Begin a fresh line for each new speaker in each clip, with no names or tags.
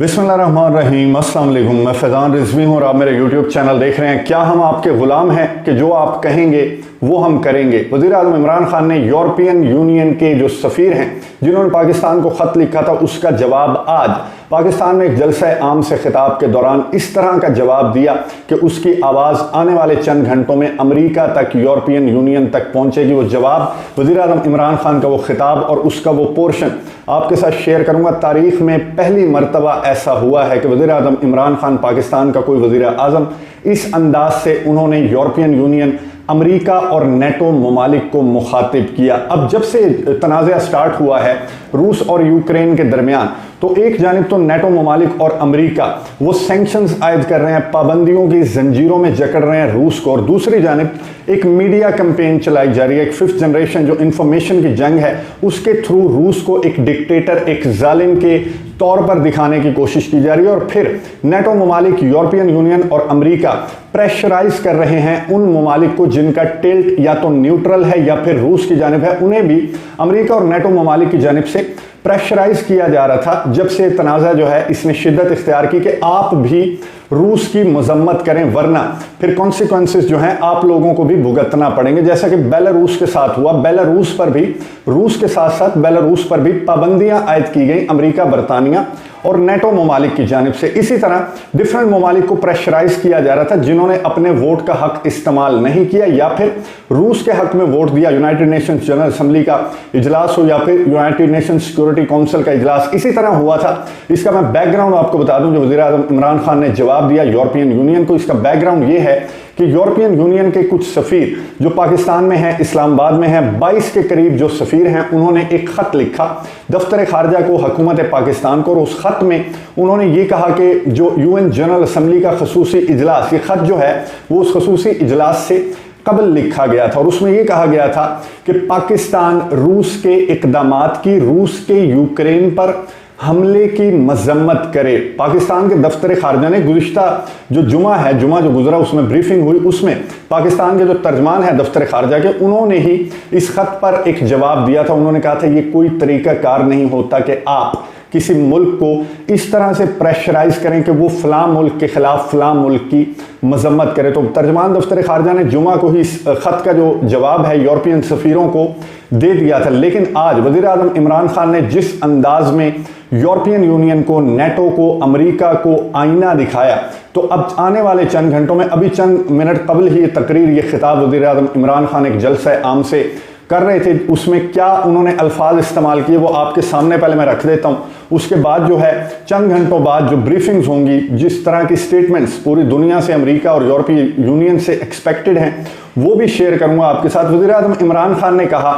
बिस्मिल्लाहिर्रहमानिर्रहीम, अस्सलाम वालेकुम। मैं फैज़ान रिजवी हूँ और आप मेरे यूट्यूब चैनल देख रहे हैं। क्या हम आपके ग़ुलाम हैं कि जो आप कहेंगे वो हम करेंगे। वज़ीर आज़म इमरान खान ने यूरोपियन यूनियन के जो सफ़ीर हैं जिन्होंने पाकिस्तान को ख़त लिखा था उसका जवाब आज पाकिस्तान में एक जलसा आम से खिताब के दौरान इस तरह का जवाब दिया कि उसकी आवाज़ आने वाले चंद घंटों में अमेरिका तक, यूरोपियन यूनियन तक पहुँचेगी। वो जवाब, वज़ीर आज़म इमरान खान का वो खिताब और उसका वो पोर्शन आपके साथ शेयर करूँगा। तारीख़ में पहली मरतबा ऐसा हुआ है कि वज़ीर आज़म इमरान खान, पाकिस्तान का कोई वज़ीर आज़म, इस अंदाज से उन्होंने यूरोपियन यूनियन, अमेरिका और नेटो ममालिक को मुखातिब किया। अब जब से तनाज़ा स्टार्ट हुआ है रूस और यूक्रेन के दरमियान, तो एक जानिब तो नेटो ममालिक और अमेरिका वो सैंक्शंस आयद कर रहे हैं, पाबंदियों की जंजीरों में जकड़ रहे हैं रूस को, और दूसरी जानिब एक मीडिया कैंपेन चलाई जा रही है। एक फिफ्थ जनरेशन जो इंफॉर्मेशन की जंग है उसके थ्रू रूस को एक डिक्टेटर, एक जालिम के तौर पर दिखाने की कोशिश की जा रही है। और फिर नेटो ममालिक, यूरोपियन यूनियन और अमेरिका प्रेशराइज कर रहे हैं उन ममालिक को जिनका टिल्ट या तो न्यूट्रल है या फिर रूस की जानिब है, उन्हें भी अमेरिका और नेटो ममालिक की जानिब से प्रेशराइज किया जा रहा था। जब से तनाज़ा जो है इसने शिद्दत इख्तियार की कि आप भी रूस की मजम्मत करें वरना फिर कॉन्सिक्वेंसेस जो हैं आप लोगों को भी भुगतना पड़ेंगे, जैसा कि बेलारूस के साथ हुआ। बेलारूस पर भी, रूस के साथ साथ बेलारूस पर भी पाबंदियां आयद की गई अमेरिका, बरतानिया और नेटो ममालिक की जानिब से। इसी तरह डिफरेंट ममालिक को प्रेशराइज किया जा रहा था जिन्होंने अपने वोट का हक इस्तेमाल नहीं किया या फिर रूस के हक में वोट दिया। यूनाइटेड नेशंस जनरल असम्बली का इजलास हो या फिर यूनाइटेड नेशंस सिक्योरिटी काउंसिल का इजलास, इसी तरह हुआ था। इसका मैं बैकग्राउंड आपको बता दूं, जो वज़ीर आज़म इमरान खान ने जवाब दिया यूरोपियन यूनियन को, इसका बैकग्राउंड ये है कि यूरोपियन यूनियन के कुछ सफ़ीर जो पाकिस्तान में हैं, इस्लामाबाद में हैं, 22 के करीब जो सफ़ीर हैं, उन्होंने एक ख़त लिखा दफ्तर खारजा को, हुकूमत पाकिस्तान को, और उस ख़त में उन्होंने ये कहा कि जो यूएन जनरल असम्बली का खसूसी इजलास, ये ख़त जो है वो उस खसूसी इजलास से कबल लिखा गया था और उसमें यह कहा गया था कि पाकिस्तान रूस के इक़दामात की, रूस के यूक्रेन पर हमले की मजम्मत करे। पाकिस्तान के दफ्तर खारजा ने गुज़िश्ता जो जुमा जो गुजरा उसमें ब्रीफिंग हुई, उसमें पाकिस्तान के जो तर्जमान है दफ्तर खारजा के, उन्होंने ही इस खत पर एक जवाब दिया था। उन्होंने कहा था ये कोई तरीक़ाकार नहीं होता कि आप किसी मुल्क को इस तरह से प्रेशराइज करें कि वो फ़लाँ मुल्क के ख़िलाफ़ फ़लाँ मुल्क की मजम्मत करे। तो तर्जमान दफ्तर खारजा ने जुमा को ही इस ख़त का जो जवाब है यूरोपियन सफ़ीरों को दे दिया था। लेकिन आज वज़ीर आज़म इमरान खान ने जिस अंदाज में यूरोपियन यूनियन को, नेटो को, अमेरिका को आईना दिखाया, तो अब आने वाले चंद घंटों में, अभी चंद मिनट कबल ही ये तकरीर, ये खिताब वज़ीर आज़म इमरान खान एक जलसा आम से कर रहे थे, उसमें क्या उन्होंने अल्फाज इस्तेमाल किए वो आपके सामने पहले मैं रख देता हूँ। उसके बाद जो है चंद घंटों बाद जो ब्रीफिंग्स होंगी, जिस तरह की स्टेटमेंट्स पूरी दुनिया से, अमेरिका और यूरोपीय यूनियन से एक्सपेक्टेड हैं, वो भी शेयर करूँगा आपके साथ। वज़ीर आज़म इमरान खान ने कहा,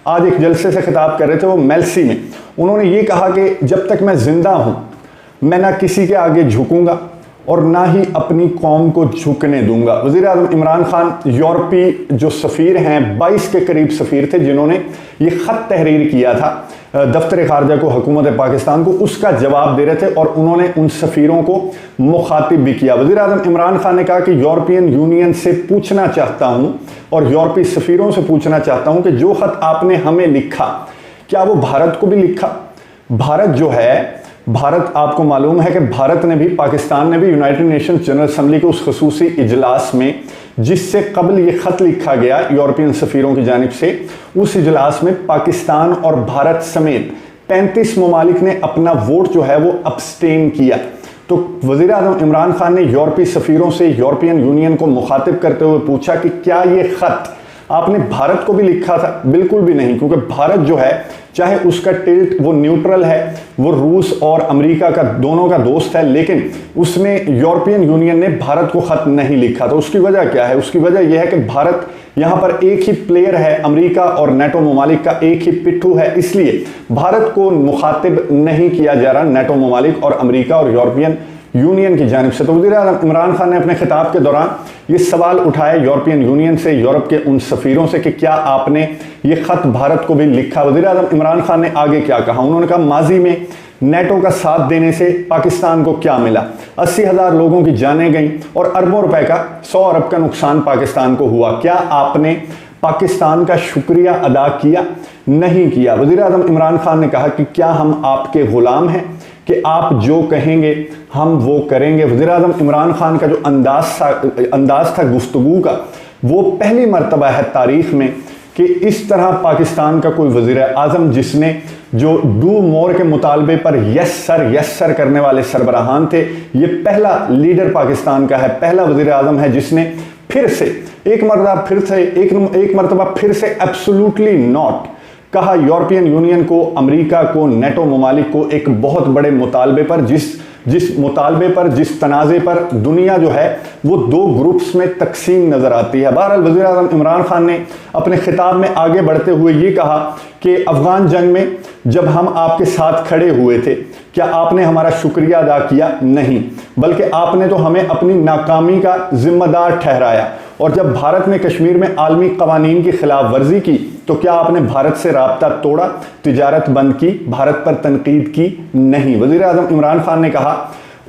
आज एक जलसे से खिताब कर रहे थे वो मेल्सी में, उन्होंने ये कहा कि जब तक मैं ज़िंदा हूँ मैं ना किसी के आगे झुकूँगा और ना ही अपनी कौम को झुकने दूंगा। वज़ीर आज़म इमरान खान यूरोपीय जो सफ़ीर हैं, 22 के करीब सफ़ीर थे जिन्होंने ये ख़त तहरीर किया था दफ्तर खारजा को, हुकूमत पाकिस्तान को, उसका जवाब दे रहे थे और उन्होंने उन सफ़ीरों को मुखातिब भी किया। वज़ीर आज़म इमरान खान ने कहा कि यूरोपियन यूनियन से पूछना चाहता हूँ और यूरोपीय सफ़ीरों से पूछना चाहता हूँ कि जो ख़त आपने हमें लिखा, क्या वो भारत को भी लिखा? भारत जो है, भारत, आपको मालूम है कि भारत ने भी, पाकिस्तान ने भी यूनाइटेड नेशंस जनरल असम्बली के उस खसूसी इजलास में जिससे कबल ये ख़त लिखा गया यूरोपियन सफ़ीरों की जानिब से, उस इजलास में पाकिस्तान और भारत समेत 35 ममालिक ने अपना वोट जो है वो अब्सटेन किया। तो वज़ीर आज़म इमरान खान ने यूरोपीय सफ़ीरों से यूरोपियन यूनियन को मुखातिब करते हुए पूछा कि क्या ये ख़त आपने भारत को भी लिखा था? बिल्कुल भी नहीं, क्योंकि भारत जो है, चाहे उसका टिल्ट वो न्यूट्रल है, वो रूस और अमेरिका का दोनों का दोस्त है, लेकिन उसने, यूरोपियन यूनियन ने भारत को ख़त नहीं लिखा। तो उसकी वजह क्या है? उसकी वजह यह है कि भारत यहाँ पर एक ही प्लेयर है, अमेरिका और नेटो ममालिक का एक ही पिट्ठू है, इसलिए भारत को मुखातिब नहीं किया जा रहा नेटो ममालिक और अमेरिका और यूरोपियन यूनियन की जानिब से। तो वज़ीर आज़म इमरान खान ने अपने खिताब के दौरान ये सवाल उठाया यूरोपियन यूनियन से, यूरोप के उन सफ़ीरों से कि क्या आपने ये ख़त भारत को भी लिखा? वज़ीर आज़म इमरान खान ने आगे क्या कहा? उन्होंने कहा, माजी में नेटो का साथ देने से पाकिस्तान को क्या मिला? 80,000 लोगों की जानें गईं और अरबों रुपए का, 100 अरब का नुकसान पाकिस्तान को हुआ। क्या आपने पाकिस्तान का शुक्रिया अदा किया? नहीं किया। वज़ीर आज़म इमरान खान ने कहा कि क्या हम आपके ग़ुलाम हैं? कि आप जो कहेंगे हम वो करेंगे। वज़ीर-ए-आज़म इमरान खान का जो अंदाज था गुफ्तगू का, वो पहली मर्तबा है तारीख में कि इस तरह पाकिस्तान का कोई वज़ीर-ए-आज़म जिसने जो डू मोर के मुतालबे पर यस सर करने वाले सरबराहान थे, ये पहला लीडर पाकिस्तान का है, पहला वज़ीर-ए-आज़म है जिसने फिर से एक मरतबा फिर से एब्सोल्युटली नॉट कहा यूरोपियन यूनियन को, अमेरिका को, नेटो ममालिक को एक बहुत बड़े मुतालबे पर, जिस मुतालबे पर, जिस तनाज़े पर दुनिया जो है वो दो ग्रुप्स में तकसीम नज़र आती है। बहरहाल वज़ीर-ए-आज़म इमरान खान ने अपने खिताब में आगे बढ़ते हुए ये कहा कि अफ़गान जंग में जब हम आपके साथ खड़े हुए थे, क्या आपने हमारा शुक्रिया अदा किया? नहीं, बल्कि आपने तो हमें अपनी नाकामी का जिम्मेदार ठहराया। और जब भारत ने कश्मीर में आलमी कवानीन की खिलाफ वर्जी की तो क्या आपने भारत से राब्ता तोड़ा, तिजारत बंद की, भारत पर तनकीद की? नहीं। वज़ीर-ए-आज़म इमरान खान ने कहा,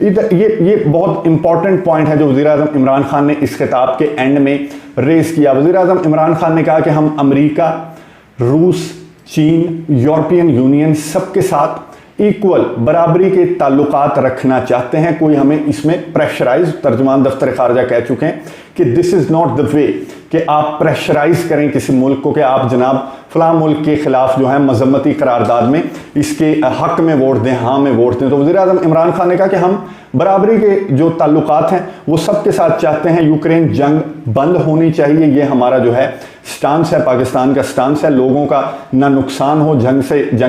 ये बहुत इंपॉर्टेंट पॉइंट है जो वज़ीर-ए-आज़म इमरान खान ने इस खिताब के एंड में रेज किया। वज़ीर-ए-आज़म इमरान खान ने कहा कि हम अमेरिका, रूस, चीन, यूरोपियन यूनियन सबके साथ इक्वल बराबरी के ताल्लुकात रखना चाहते हैं। कोई हमें इसमें प्रेशराइज, तर्जुमान दफ्तर खारजा कह चुके हैं कि this is not the way कि आप प्रेशराइज करें किसी मुल्क को कि आप जनाब फलां मुल्क के खिलाफ जो है मजम्मती करारदाद में इसके हक में वोट दें, हाँ में वोट दें। तो वज़ीर-ए-आज़म इमरान खान ने कहा कि हम बराबरी के जो ताल्लुकात हैं वो सबके साथ चाहते हैं। यूक्रेन जंग बंद होनी चाहिए, ये हमारा जो है स्टांस है, पाकिस्तान का स्टांस है। लोगों का ना नुकसान हो, जंग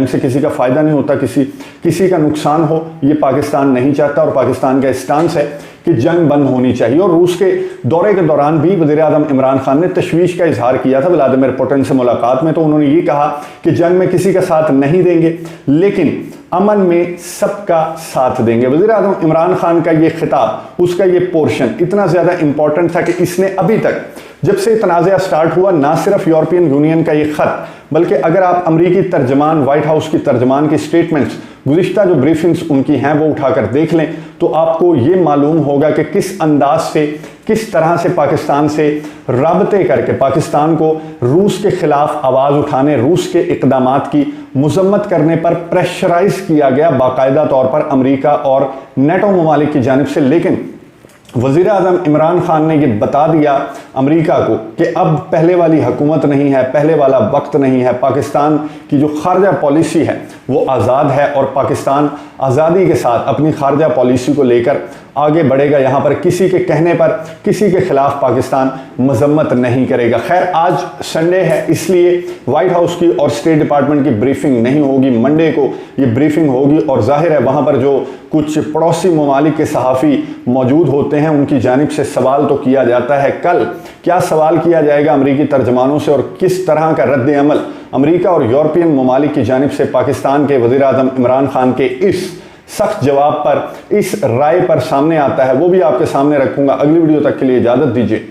से किसी का फ़ायदा नहीं होता, किसी का नुकसान हो, ये पाकिस्तान नहीं चाहता। और पाकिस्तान का स्टांस है कि जंग बंद होनी चाहिए। और रूस के दौरे के दौरान भी वज़ीर-ए-आज़म इमरान खान ने तशवीश का इजहार किया था व्लादिमीर पुतिन से मुलाकात में, तो उन्होंने ये कहा कि जंग में किसी का साथ नहीं देंगे, लेकिन अमन में सबका साथ देंगे। वज़ीर-ए-आज़म इमरान खान का ये खिताब, उसका ये पोर्शन इतना ज़्यादा इंपॉर्टेंट था कि इसने अभी तक जब से तनाज़ा स्टार्ट हुआ, ना सिर्फ यूरोपियन यूनियन का ये ख़त, बल्कि अगर आप अमरीकी तर्जमान, व्हाइट हाउस की तर्जमान की स्टेटमेंट्स, गुज़िश्ता जो ब्रीफिंग्स उनकी हैं वो उठाकर देख लें तो आपको ये मालूम होगा कि किस अंदाज से, किस तरह से पाकिस्तान से राबते करके पाकिस्तान को रूस के खिलाफ आवाज़ उठाने, रूस के इक़दामात की मज़म्मत करने पर प्रेशराइज किया गया बाकायदा तौर पर अमेरिका और नेटो ममालिक की जानिब से। लेकिन वज़ीर-ए-आज़म इमरान खान ने ये बता दिया अमेरिका को कि अब पहले वाली हुकूमत नहीं है, पहले वाला वक्त नहीं है। पाकिस्तान की जो खारजा पॉलिसी है वो आज़ाद है और पाकिस्तान आज़ादी के साथ अपनी खारजा पॉलिसी को लेकर आगे बढ़ेगा। यहाँ पर किसी के कहने पर किसी के खिलाफ पाकिस्तान मजम्मत नहीं करेगा। खैर, आज संडे है इसलिए व्हाइट हाउस की और स्टेट डिपार्टमेंट की ब्रीफिंग नहीं होगी, मंडे को ये ब्रीफिंग होगी। और जाहिर है वहाँ पर जो कुछ पड़ोसी ममालिक के सहाफ़ी मौजूद होते हैं उनकी जानिब से सवाल तो किया जाता है। कल क्या सवाल किया जाएगा अमरीकी तर्जमानों से और किस तरह का रद्द अमल अमरीका और यूरोपियन ममालिक की जानिब से पाकिस्तान के वज़ीर-ए-आज़म इमरान खान के इस सख्त जवाब पर, इस राय पर सामने आता है, वो भी आपके सामने रखूंगा। अगली वीडियो तक के लिए इजाज़त दीजिए।